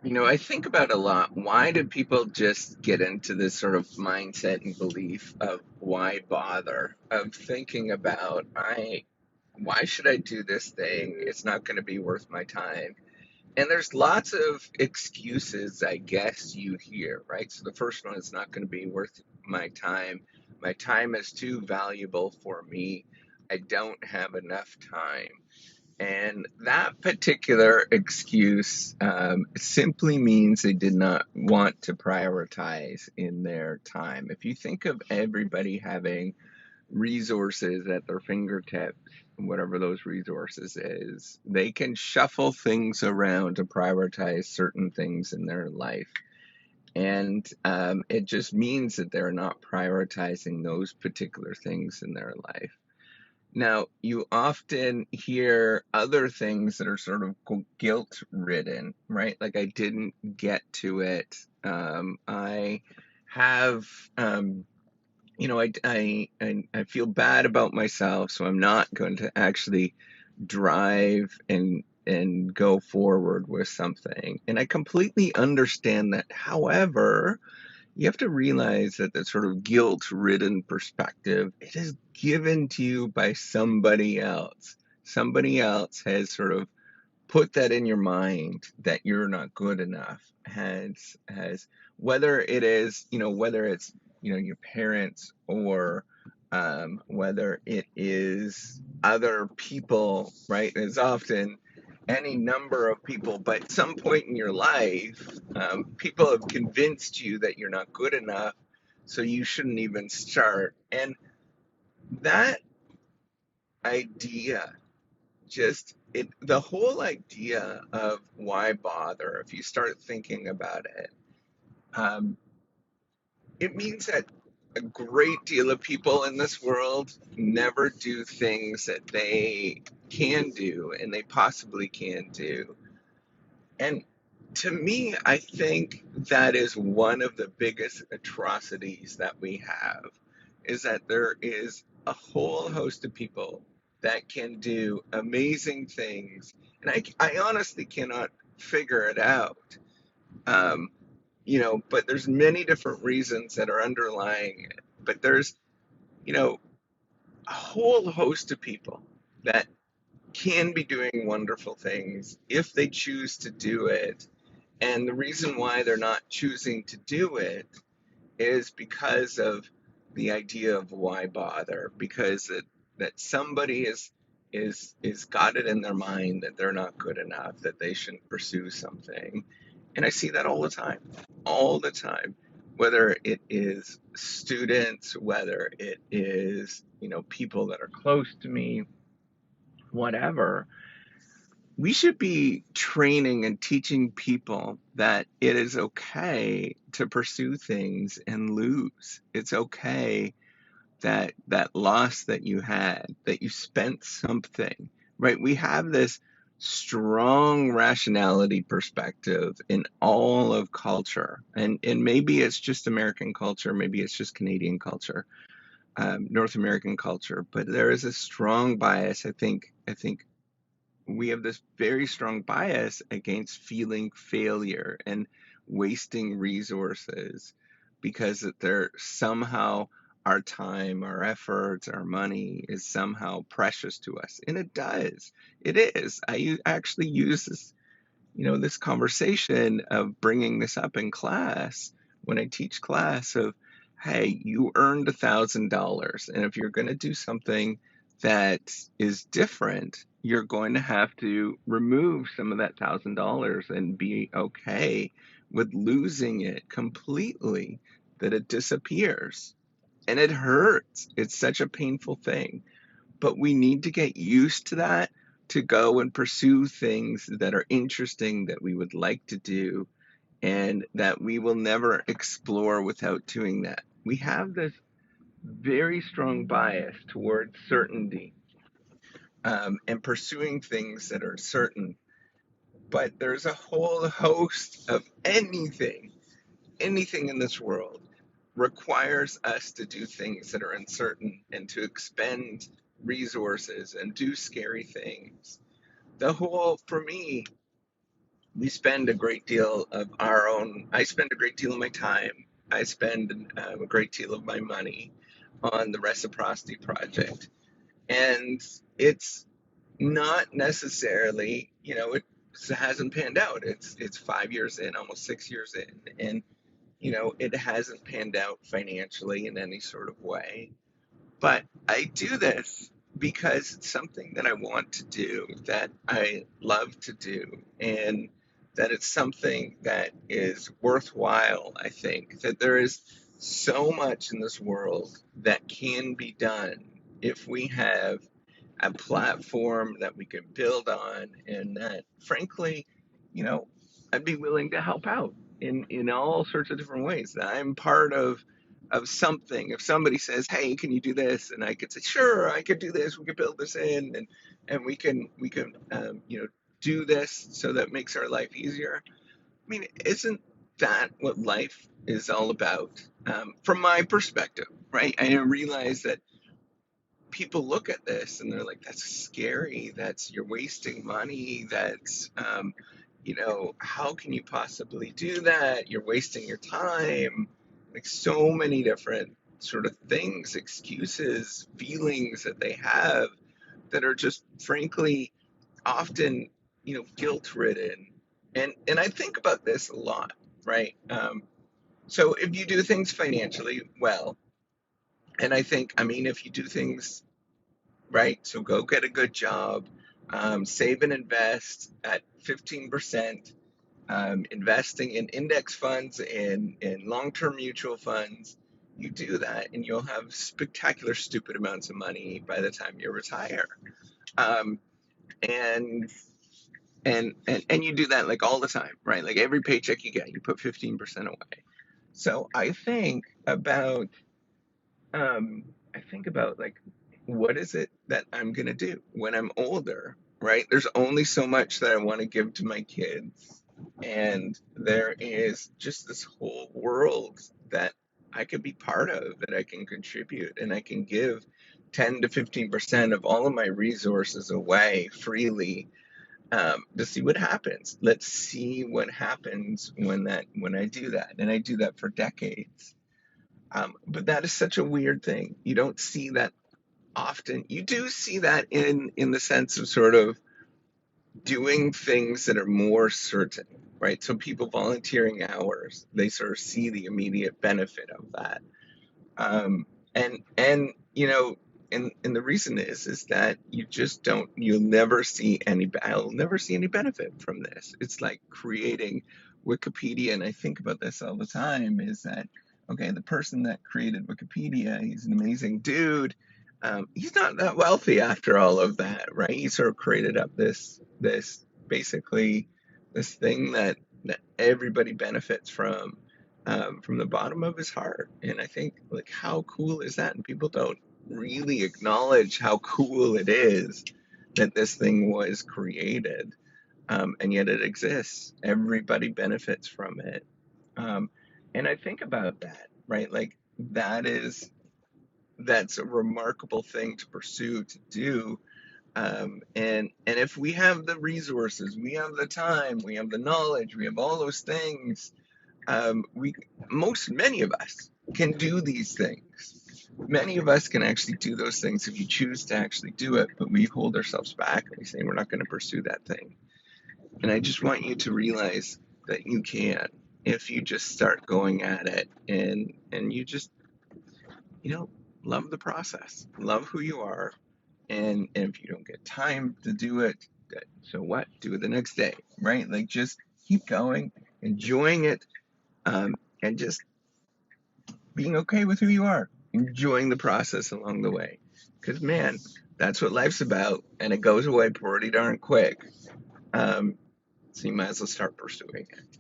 I think about a lot. Why do people just get into this sort of mindset and belief of why bother? Of thinking about, why should I do this thing? It's not going to be worth my time. And there's lots of excuses, I guess, you hear, right? So the first one is not going to be worth my time. My time is too valuable for me. I don't have enough time. And that particular excuse simply means they did not want to prioritize in their time. If you think of everybody having resources at their fingertips, whatever those resources is, they can shuffle things around to prioritize certain things in their life. And it just means that they're not prioritizing those particular things in their life. Now, you often hear other things that are sort of guilt ridden, right? Like, I didn't get to it. I have, I feel bad about myself, so I'm not going to actually drive and go forward with something. And I completely understand that. However, you have to realize that that sort of guilt-ridden perspective, it is given to you by somebody else. Somebody else has sort of put that in your mind that you're not good enough. Has whether it is, whether it's, your parents or whether it is other people, right? It's often any number of people, but at some point in your life, people have convinced you that you're not good enough, so you shouldn't even start. And that idea, the whole idea of why bother, if you start thinking about it, um, it means that a great deal of people in this world never do things that they can do and they possibly can do. And to me, I think that is one of the biggest atrocities that we have, is that there is a whole host of people that can do amazing things. And I honestly cannot figure it out. Um, but there's many different reasons that are underlying it. But there's, you know, a whole host of people that can be doing wonderful things if they choose to do it. And the reason why they're not choosing to do it is because of the idea of why bother, because that somebody is got it in their mind that they're not good enough, that they shouldn't pursue something. And I see that all the time, whether it is students, whether it is, people that are close to me, whatever. We should be training and teaching people that it is okay to pursue things and lose. It's okay that that loss that you had, that you spent something, right? We have this strong rationality perspective in all of culture. And maybe it's just American culture, maybe it's just Canadian culture, North American culture, but there is a strong bias. I think we have this very strong bias against feeling failure and wasting resources because that they're somehow our time, our efforts, our money is somehow precious to us. And it does. It is. Actually use this conversation of bringing this up in class when I teach class of, hey, you earned $1,000. And if you're going to do something that is different, you're going to have to remove some of that $1,000 and be okay with losing it completely, that it disappears. And it hurts. It's such a painful thing. But we need to get used to that, to go and pursue things that are interesting, that we would like to do, and that we will never explore without doing that. We have this very strong bias towards certainty, and pursuing things that are certain. But there's a whole host of anything in this world requires us to do things that are uncertain and to expend resources and do scary things. For me, we spend a great deal of our own, I spend a great deal of my time, I spend a great deal of my money on the reciprocity project. And it's not necessarily, it hasn't panned out. It's 5 years in, almost 6 years in, and it hasn't panned out financially in any sort of way. But I do this because it's something that I want to do, that I love to do, and that it's something that is worthwhile. I think that there is so much in this world that can be done if we have a platform that we could build on, and that, frankly, you know, I'd be willing to help out in all sorts of different ways. That I'm part of something. If somebody says, "Hey, can you do this?" and I could say, "Sure, I could do this. We could build this in, and we can do this so that makes our life easier." I mean, isn't that what life is all about? From my perspective, right? I realize that people look at this and they're like, "That's scary. That's, you're wasting money. That's how can you possibly do that? You're wasting your time." Like, so many different sort of things, excuses, feelings that they have that are just, frankly, often guilt ridden. And I think about this a lot, right? So if you do things financially well, and I think, I mean, if you do things right, so go get a good job, save and invest at 15%, investing in index funds and in long-term mutual funds. You do that and you'll have spectacular stupid amounts of money by the time you retire. Um, and and you do that like all the time, right? Like every paycheck you get, you put 15% away. So I think about, like, what is it that I'm gonna do when I'm older, right? There's only so much that I want to give to my kids, and there is just this whole world that I could be part of, that I can contribute, and I can give 10 to 15% of all of my resources away freely, to see what happens. Let's see what happens when I do that, and I do that for decades. But that is such a weird thing. You don't see that often. You do see that in the sense of sort of doing things that are more certain, right? So people volunteering hours, they sort of see the immediate benefit of that. Um, and the reason is that you just don't, I'll never see any benefit from this. It's like creating Wikipedia, and I think about this all the time, is that, okay, the person that created Wikipedia, he's an amazing dude. He's not that wealthy after all of that, right? He sort of created up this basically this thing that everybody benefits from the bottom of his heart. And I think, like, how cool is that? And people don't really acknowledge how cool it is that this thing was created, and yet it exists. Everybody benefits from it. Um, and I think about that, right? Like, that's a remarkable thing to pursue, to do. And if we have the resources, we have the time, we have the knowledge, we have all those things, we many of us can do these things. Many of us can actually do those things if you choose to actually do it, but we hold ourselves back and we say we're not going to pursue that thing. And I just want you to realize that you can, if you just start going at it, and you just love the process, love who you are, and if you don't get time to do it, so what? Do it the next day, right? Like, just keep going, enjoying it, and just being okay with who you are, enjoying the process along the way. Because, man, that's what life's about, and it goes away pretty darn quick. So you might as well start pursuing it.